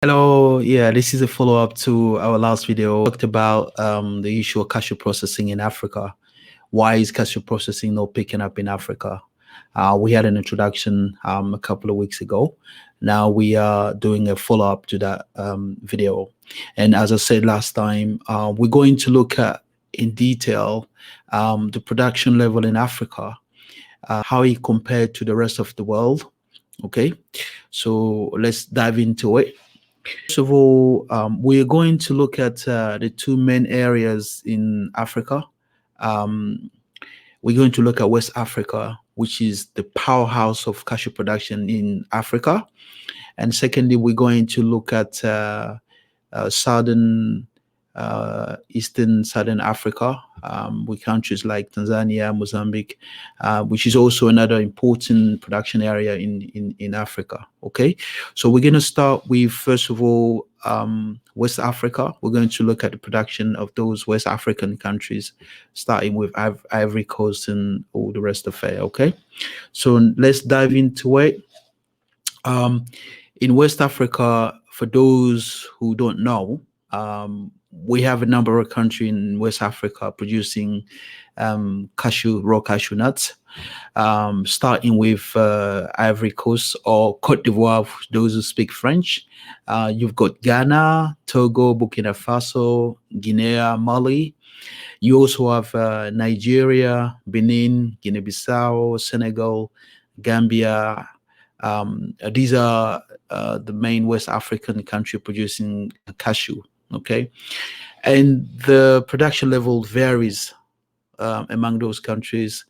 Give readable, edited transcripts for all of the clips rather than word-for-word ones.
Hello, yeah, this is a follow-up to our last video. We talked about the issue of cashew processing in Africa. Why is cashew processing not picking up in Africa? We had an introduction a couple of weeks ago. Now we are doing a follow-up to that video. And as I said last time, we're going to look at in detail the production level in Africa, how it compared to the rest of the world. Okay, so let's dive into it. First of all, we're going to look at the two main areas in Africa. Um, we're going to look at West Africa, which is the powerhouse of cashew production in Africa. And secondly, we're going to look at southern, eastern southern Africa, with countries like Tanzania, Mozambique, which is also another important production area in Africa. Okay, so we're going to start with, first of all, West Africa. We're going to look at the production of those West African countries, starting with Ivory Coast and all the rest of it. Okay, so let's dive into it. In West Africa, for those who don't know, we have a number of countries in West Africa producing raw cashew nuts, starting with Ivory Coast or Cote d'Ivoire, for those who speak French. You've got Ghana, Togo, Burkina Faso, Guinea, Mali. You also have Nigeria, Benin, Guinea-Bissau, Senegal, Gambia. These are the main West African country producing cashew. Okay, and the production level varies among those countries,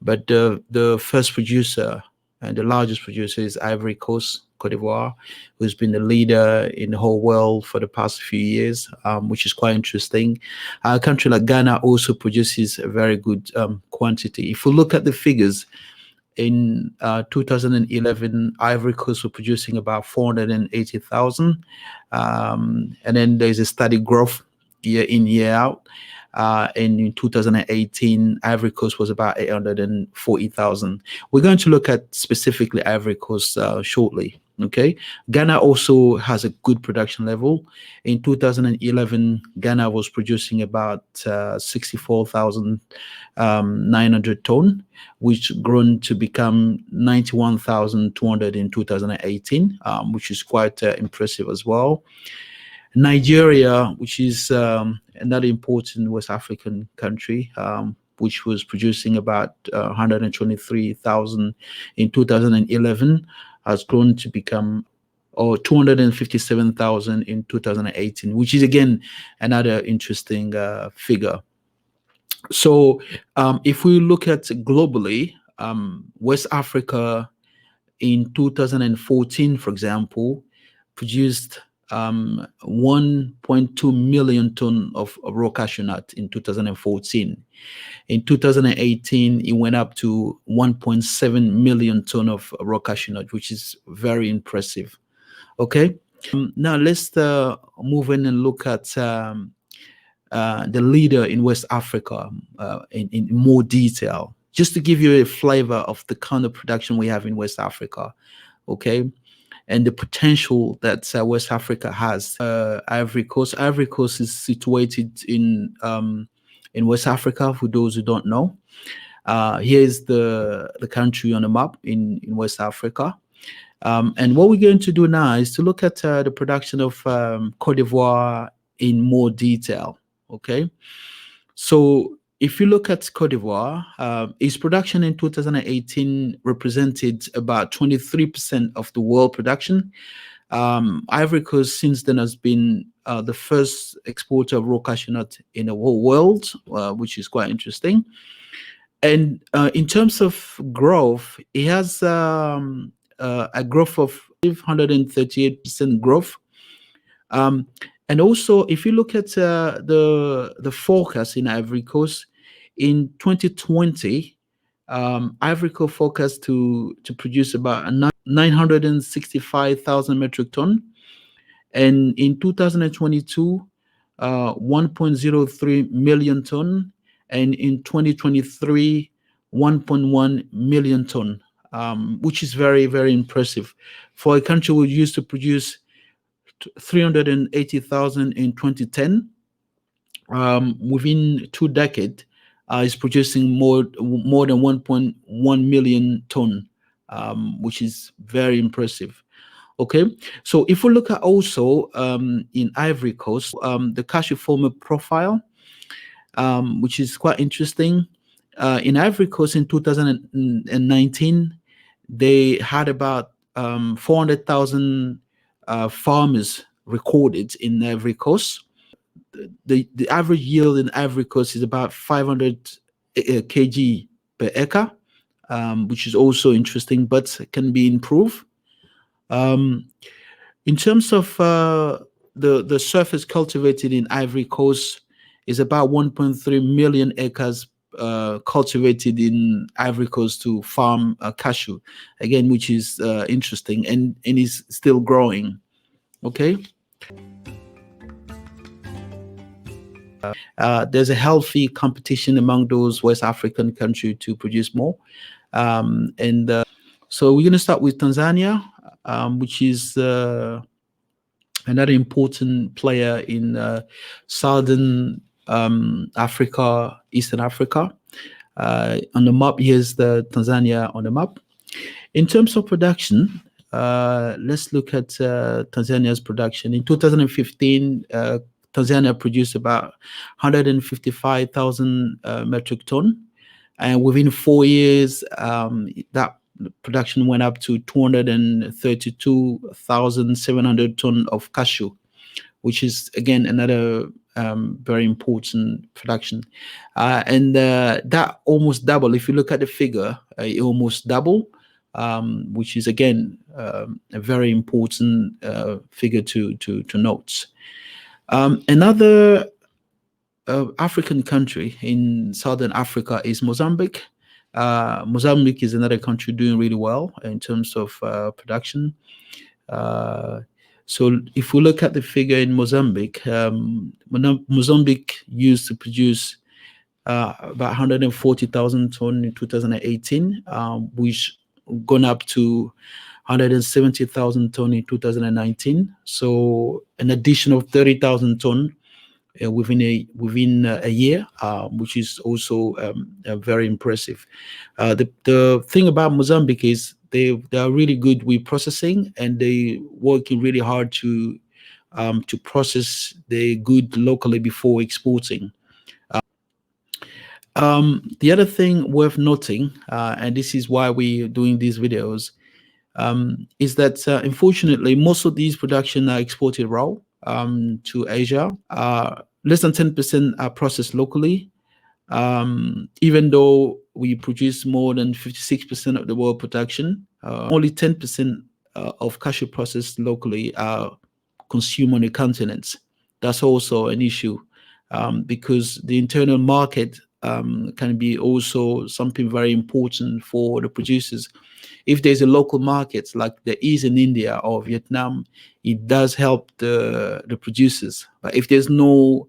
but the first producer and the largest producer is Ivory Coast, Cote d'Ivoire, who's been the leader in the whole world for the past few years, which is quite interesting. A country like Ghana also produces a very good quantity. If we look at the figures, in 2011, Ivory Coast were producing about 480,000. And then there's a steady growth year in, year out. And in 2018, Ivory Coast was about 840,000. We're going to look at specifically Ivory Coast shortly. Okay, Ghana also has a good production level. In 2011, Ghana was producing about 64,900 ton, which grown to become 91,200 in 2018, which is quite impressive as well. Nigeria, which is another important West African country, which was producing about 123,000 in 2011, has grown to become 257,000 in 2018, which is again another interesting figure. So if we look at globally, West Africa in 2014, for example, produced 1.2 million ton of raw cashew nut in 2014. In 2018, it went up to 1.7 million ton of raw cashew nut, which is very impressive. Okay, now let's move in and look at the leader in West Africa in more detail, just to give you a flavor of the kind of production we have in West Africa. Okay, and the potential that West Africa has. Ivory Coast. Ivory Coast is situated in West Africa. For those who don't know, here's the country on the map in West Africa. And what we're going to do now is to look at the production of Cote d'Ivoire in more detail. Okay, so if you look at Cote d'Ivoire, its production in 2018 represented about 23% of the world production. Ivory Coast since then has been the first exporter of raw cashew nut in the whole world, which is quite interesting. And in terms of growth, it has a growth of 538% growth. And also, if you look at the forecast in Ivory Coast in 2020, Ivory Coast forecast to produce about 965,000 metric ton, and in 2022, 1.03 million ton, and in 2023, 1.1 million ton, which is very, very impressive for a country we used to produce 380,000 in 2010. Within 2 decades, is producing more than 1.1 million ton, which is very impressive. Okay, so if we look at also in Ivory Coast, the cashew farmer profile, which is quite interesting. In Ivory Coast in 2019, they had about 400,000 farmers recorded in Ivory Coast. The average yield in Ivory Coast is about 500 kg per acre, which is also interesting, but can be improved. In terms of the surface cultivated in Ivory Coast is about 1.3 million acres cultivated in Ivory Coast to farm cashew, again, which is interesting and is still growing. Okay. There's a healthy competition among those West African countries to produce more. So we're going to start with Tanzania, which is another important player in Southern Africa, Eastern Africa. On the map, here's the Tanzania on the map. In terms of production, let's look at Tanzania's production. In 2015, Tanzania produced about 155,000 metric ton, and within 4 years, that production went up to 232,700 ton of cashew, which is again another very important production, and that almost double. If you look at the figure, it almost double, which is again a very important figure to note. Another African country in Southern Africa is Mozambique. Mozambique is another country doing really well in terms of production. So if we look at the figure in Mozambique, Mozambique used to produce about 140,000 ton in 2018, which gone up to 170,000 ton in 2019. So an addition of 30,000 ton within a year, which is also very impressive. The thing about Mozambique is they are really good with processing, and they working really hard to process the good locally before exporting. The other thing worth noting, and this is why we're doing these videos, is that unfortunately most of these production are exported raw to Asia. Less than 10% are processed locally, even though we produce more than 56% of the world production. Only 10% of cashew processed locally are consumed on the continent. That's also an issue, because the internal market can be also something very important for the producers. If there's a local market like there is in India or Vietnam, it does help the producers. But if there's no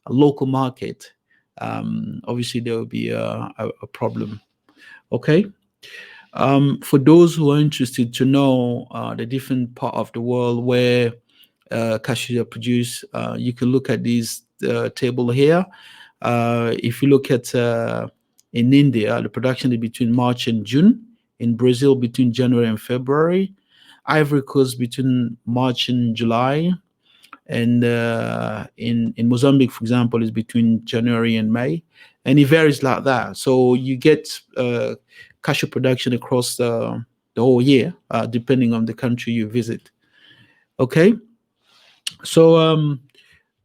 local market, obviously there will be a problem. Okay. For those who are interested to know the different part of the world where cashews are produced, you can look at this table here. If you look at in India, the production is between March and June. In Brazil, between January and February. Ivory Coast between March and July. And in Mozambique, for example, is between January and May. And it varies like that. So you get cashew production across the whole year, depending on the country you visit. Okay. So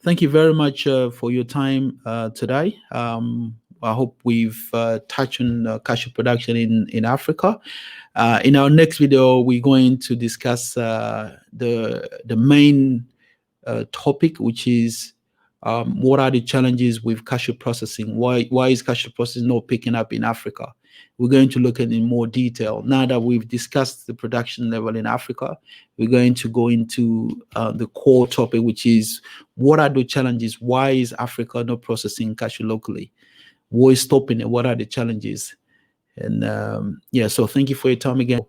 thank you very much for your time today. I hope we've touched on cashew production in Africa. In our next video, we're going to discuss the main topic, which is what are the challenges with cashew processing? Why is cashew processing not picking up in Africa? We're going to look at it in more detail. Now that we've discussed the production level in Africa, we're going to go into the core topic, which is what are the challenges? Why is Africa not processing cashew locally? What is stopping it? What are the challenges? And yeah, so thank you for your time again.